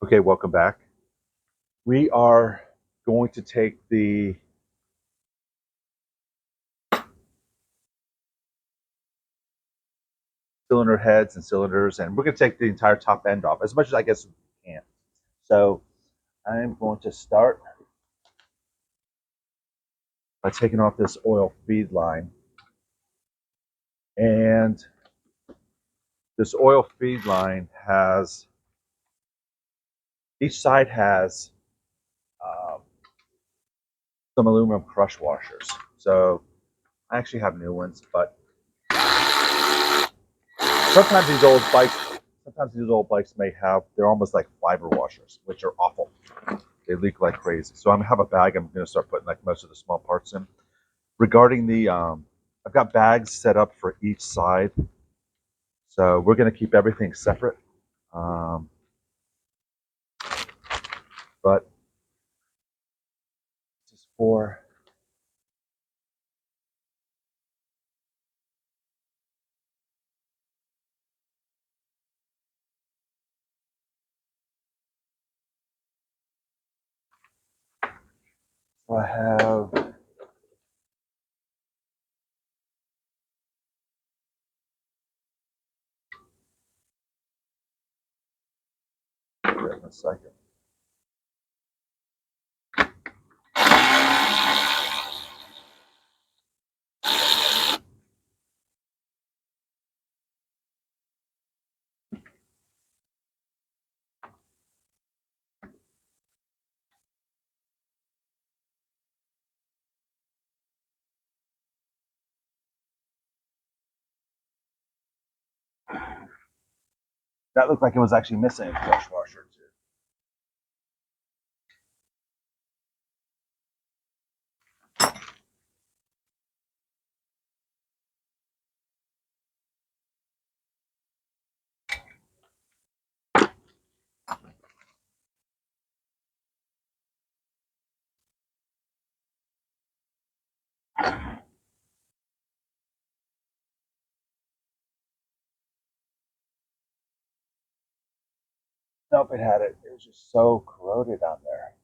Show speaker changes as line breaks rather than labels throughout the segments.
Okay, welcome back. We are going to take the cylinder heads and cylinders, and we're going to take the entire top end off as much as I guess we can. So I'm going to start by taking off this oil feed line. And this oil feed line has, each side has some aluminum crush washers. So I actually have new ones, but sometimes these old bikes may have, they're almost like fiber washers, which are awful. They leak like crazy. So I'm gonna have a bag. I'm gonna start putting like most of the small parts in. Regarding the, I've got bags set up for each side. So we're gonna keep everything separate. But just for so I have in a second. That looked like it was actually missing a crush washer too. Nope, it had it. It was just so corroded on there.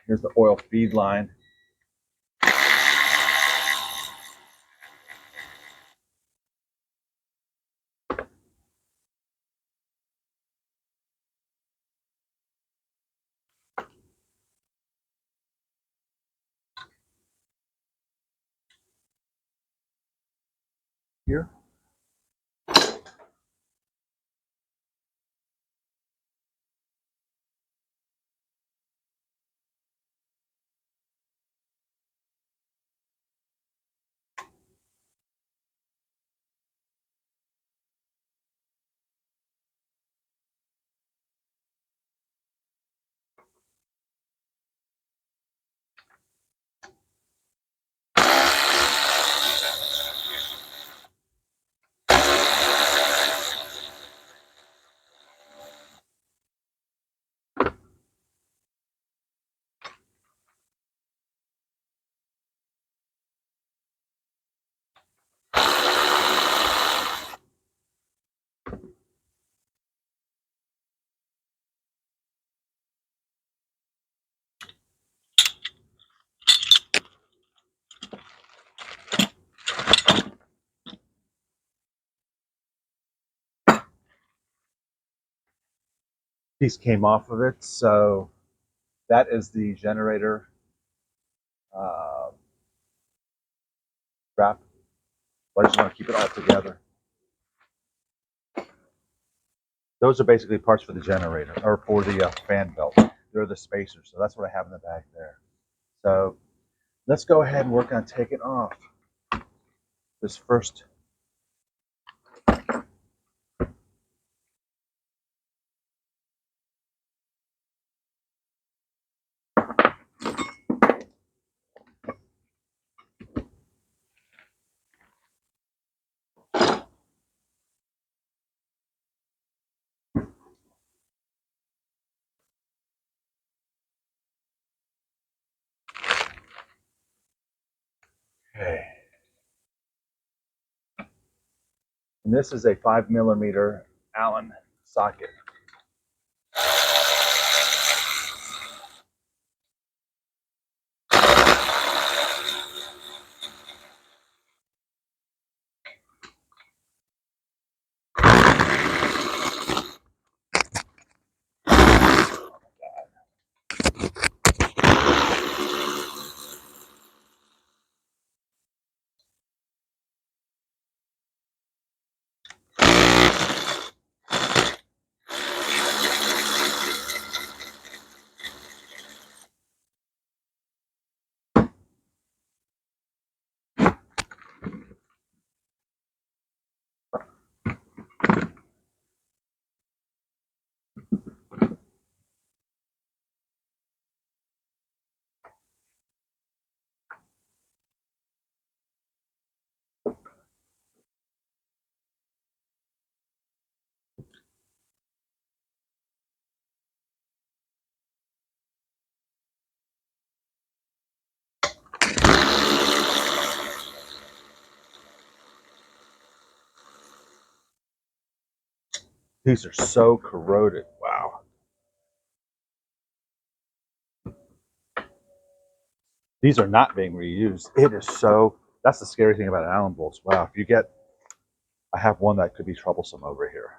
Here's the oil feed line. Here. Piece came off of it, so that is the generator uh, wrap. But I just want to keep it all together. Those are basically parts for the generator or for the fan belt. They're the spacers, so that's what I have in the bag there. So let's go ahead and work on taking off this first Okay. And this is a 5mm Allen socket. These are so corroded. Wow. These are not being reused. It is so, that's the scary thing about Allen bolts. Wow. If you get, I have one that could be troublesome over here.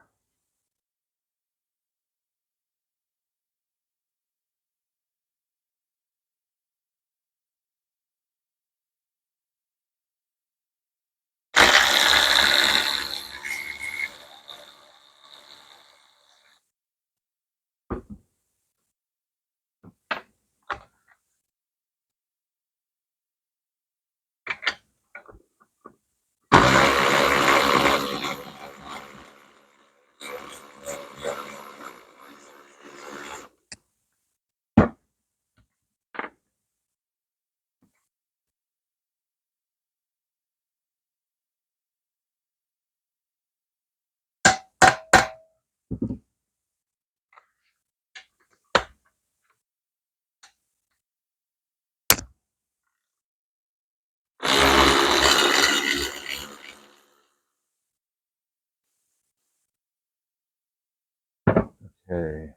Okay.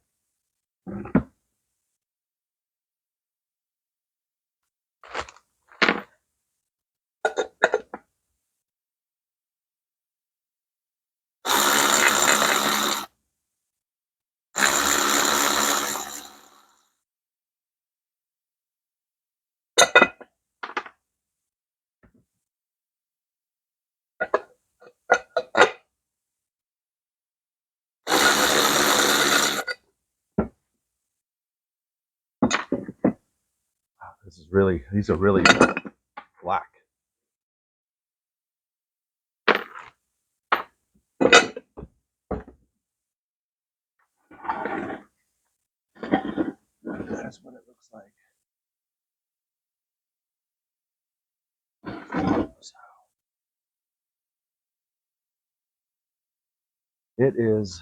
This is really, these are really black. That's what it looks like. It is.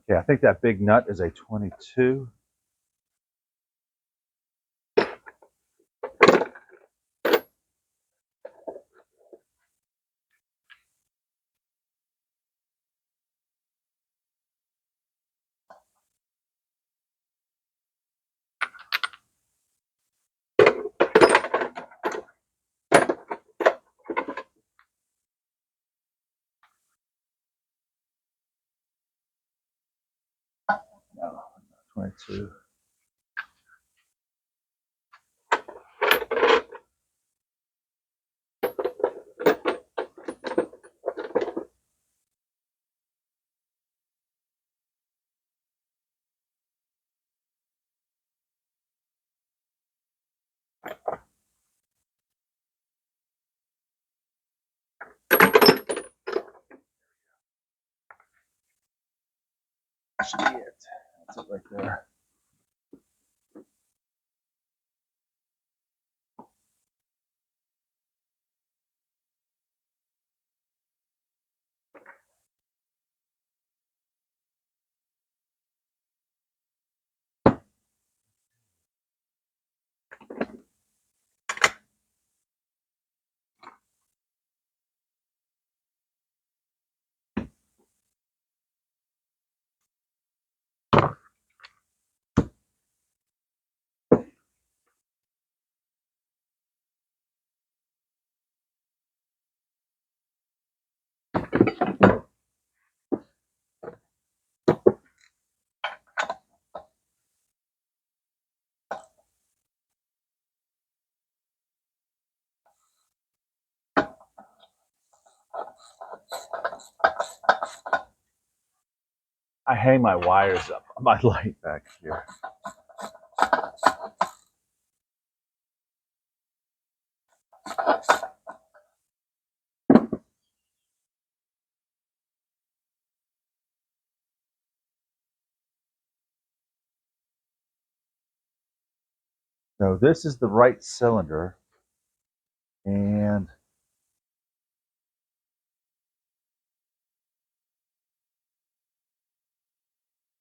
Okay, I think that big nut is a 22. No, 22. That should be it. That's it right there. I hang my wires up on my light back here. So this is the right cylinder, and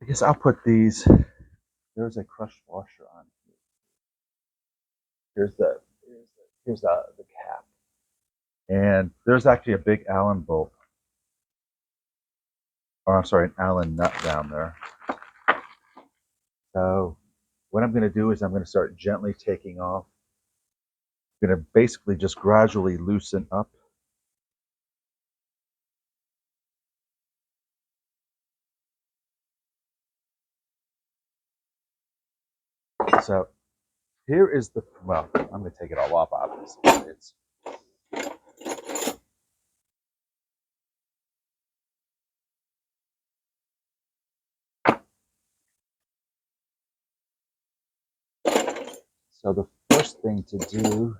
I guess I'll put these. There's a crushed washer on here. Here's the cap, and there's actually a big Allen bolt, or I'm sorry, an Allen nut down there. So what I'm going to do is I'm going to start gently taking off. I'm going to basically just gradually loosen up. So here is the, well, I'm going to take it all off, obviously. So the first thing to do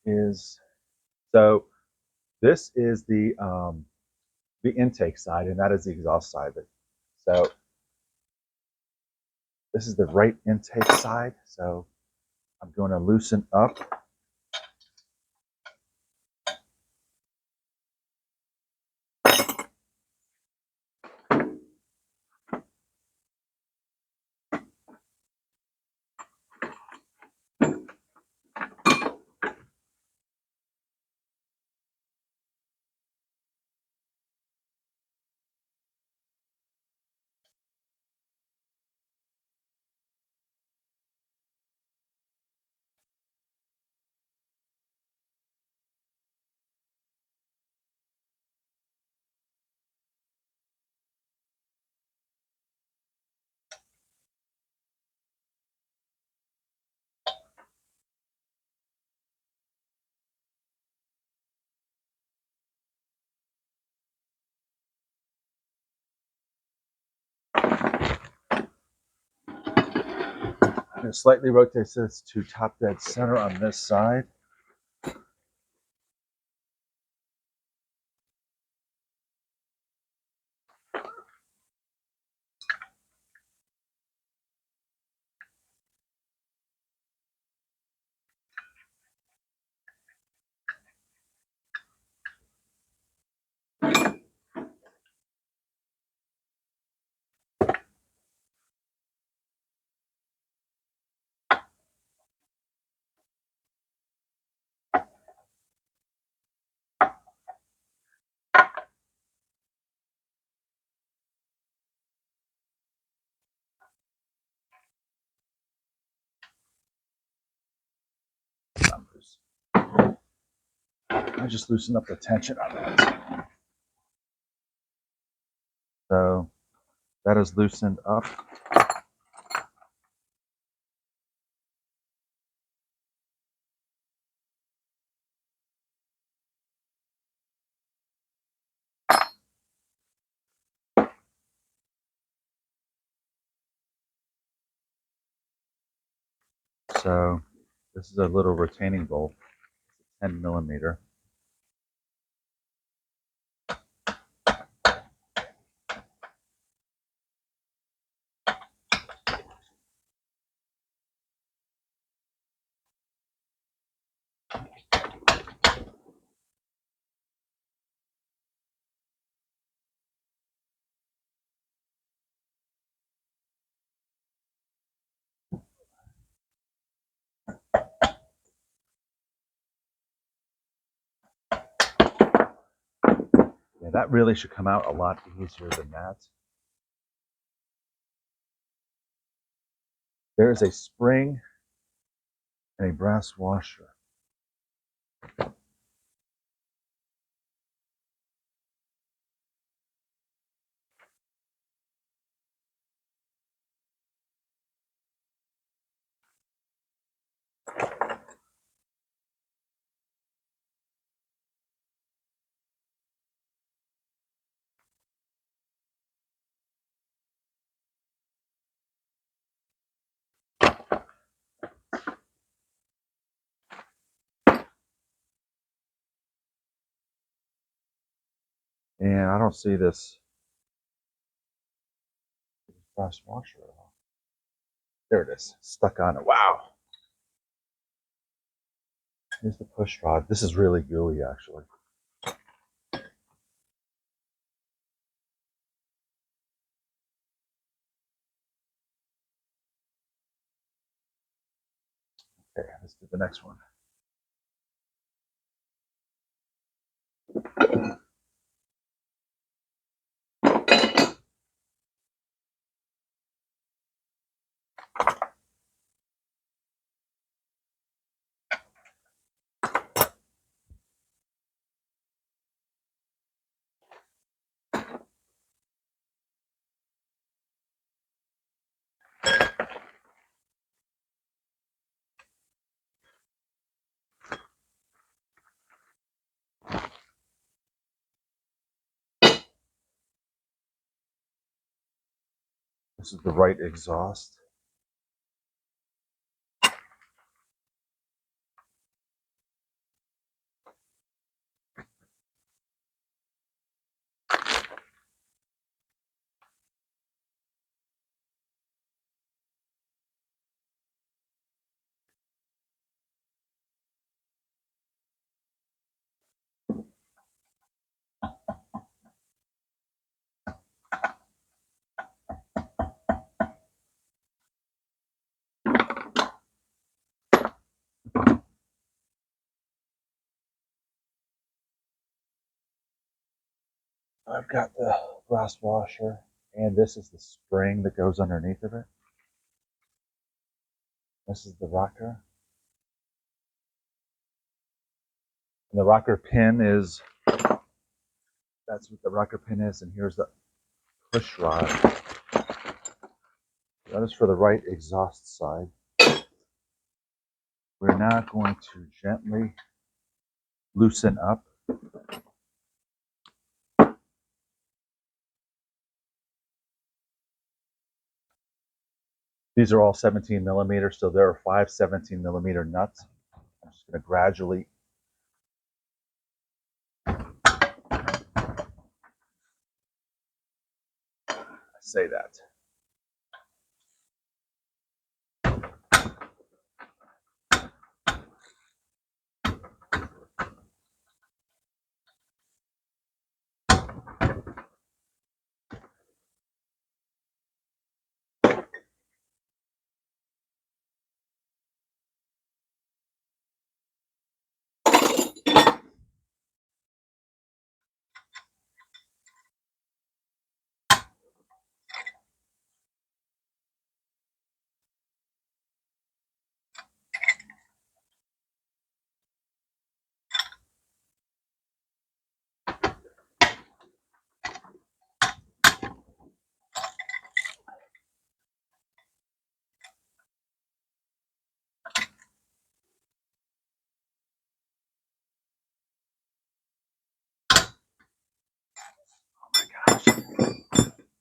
is, so this is the intake side, and that is the exhaust side. So this is the right intake side. So I'm going to loosen up. I'm going to slightly rotate this to top dead center on this side. I just loosen up the tension on that. So that is loosened up. So this is a little retaining bolt, 10 millimeter. Yeah, that really should come out a lot easier than that. There is a spring and a brass washer. And I don't see this brass washer at all. There it is, stuck on it. Wow. Here's the push rod. This is really gooey, actually. Okay, let's do the next one. This is the right exhaust. I've got the brass washer, and this is the spring that goes underneath of it. This is the rocker. And the rocker pin is, that's what the rocker pin is, and here's the push rod. That is for the right exhaust side. We're now going to gently loosen up. These are all 17 millimeters, so there are 5 17 millimeter nuts. I'm just going to gradually say that.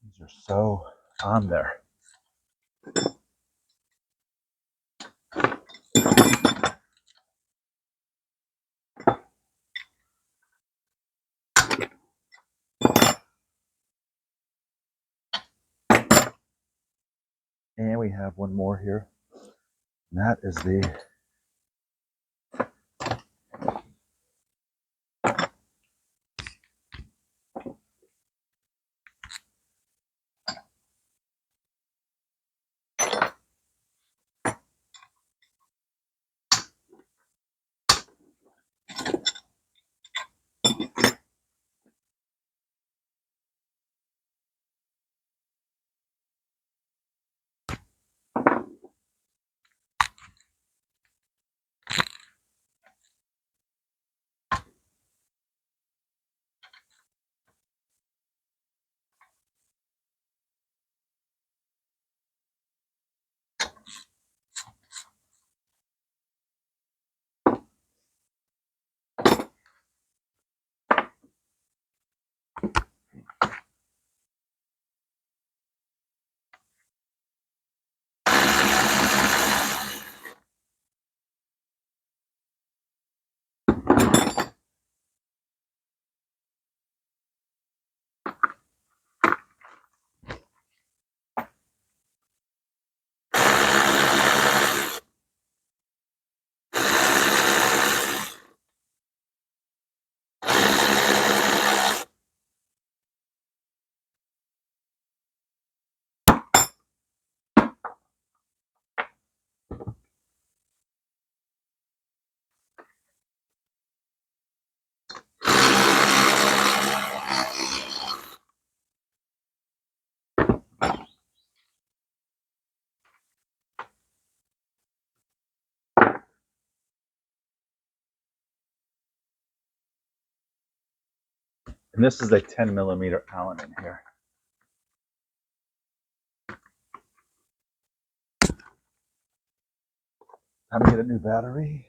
These are so on there. And we have one more here. And that is the And this is a 10 millimeter Allen in here. Time to get a new battery.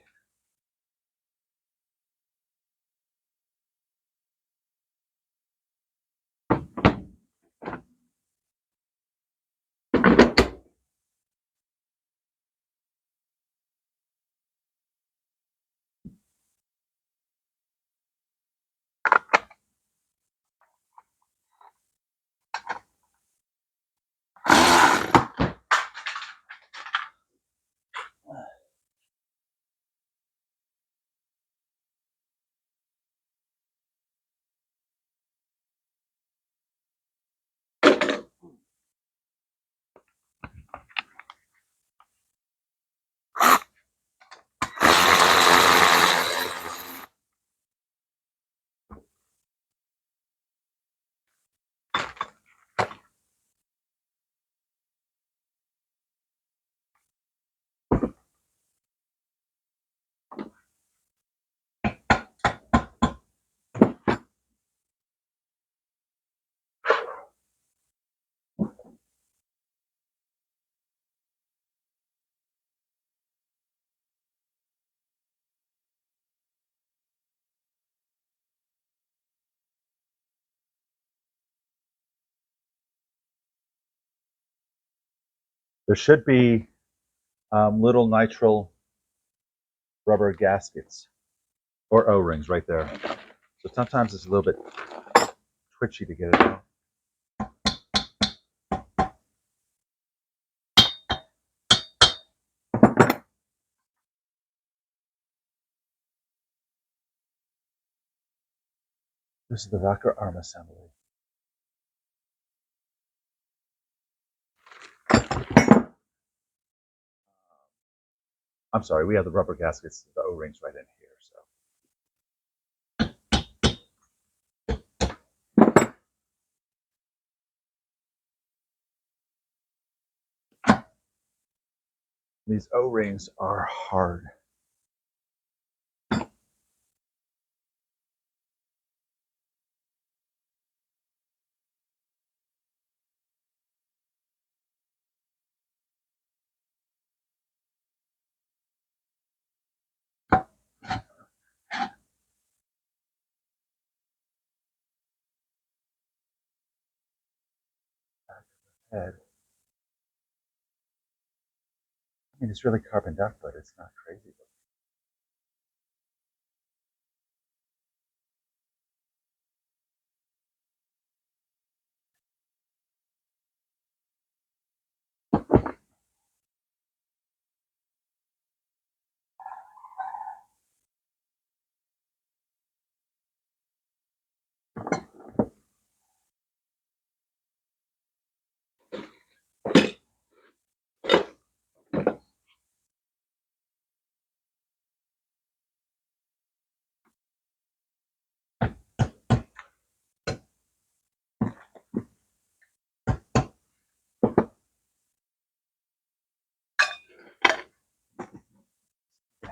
There should be little nitrile rubber gaskets or O-rings right there. So sometimes it's a little bit twitchy to get it out. This is the rocker arm assembly. I'm sorry, we have the rubber gaskets, the O-rings right in here. So these O-rings are hard. Head. I mean, it's really carboned up, but it's not crazy.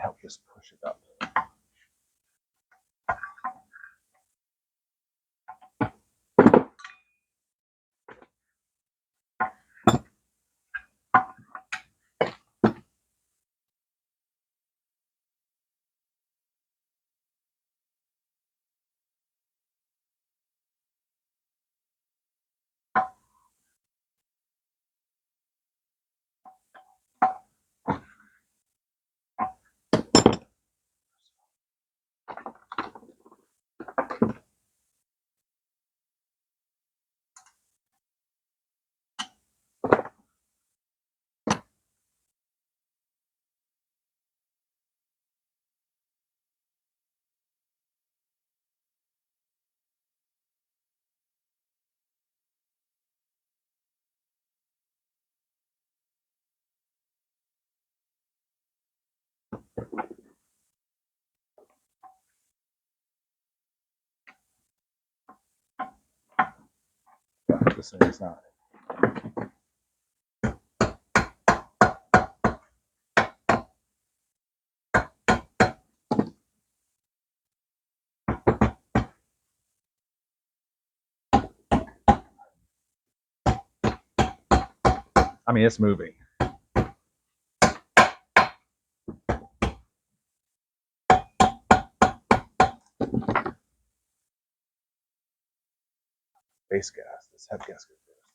Help just push it up. This thing is not. I mean, it's moving. Base gas. This head gasket first.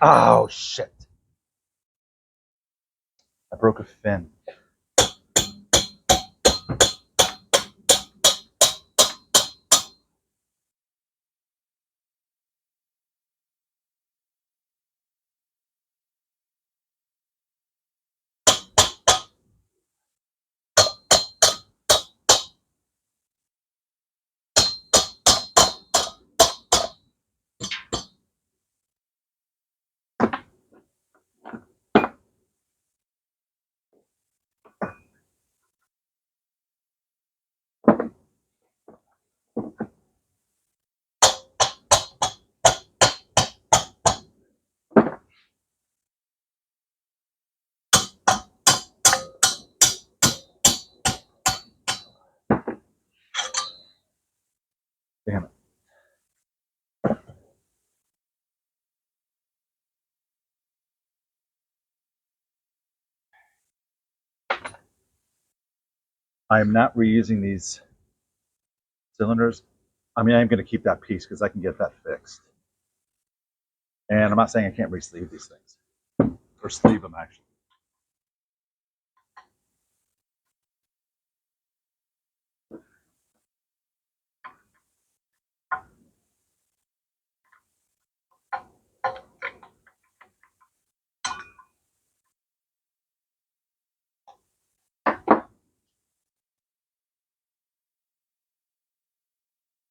Oh, shit. I broke a fin. Damn it. I am not reusing these cylinders. I mean, I'm going to keep that piece because I can get that fixed. And I'm not saying I can't re-sleeve these things. Or sleeve them, actually.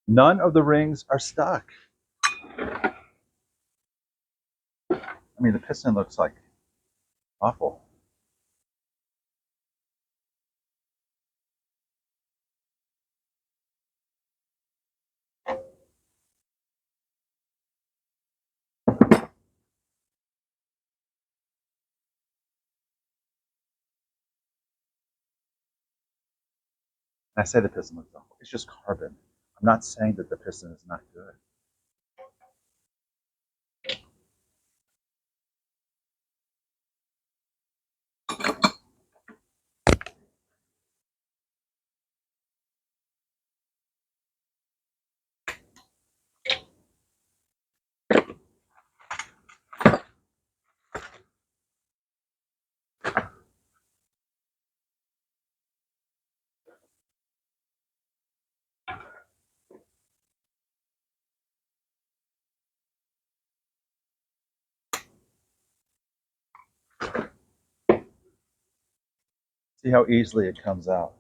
None of the rings are stuck. I mean, the piston looks like awful. I say the piston looks awful. It's just carbon. I'm not saying that the piston is not good. See how easily it comes out.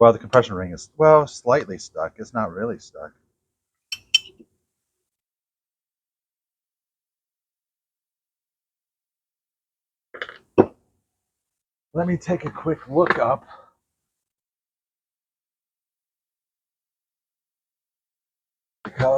Well, the compression ring is, well, slightly stuck. It's not really stuck. Let me take a quick look up.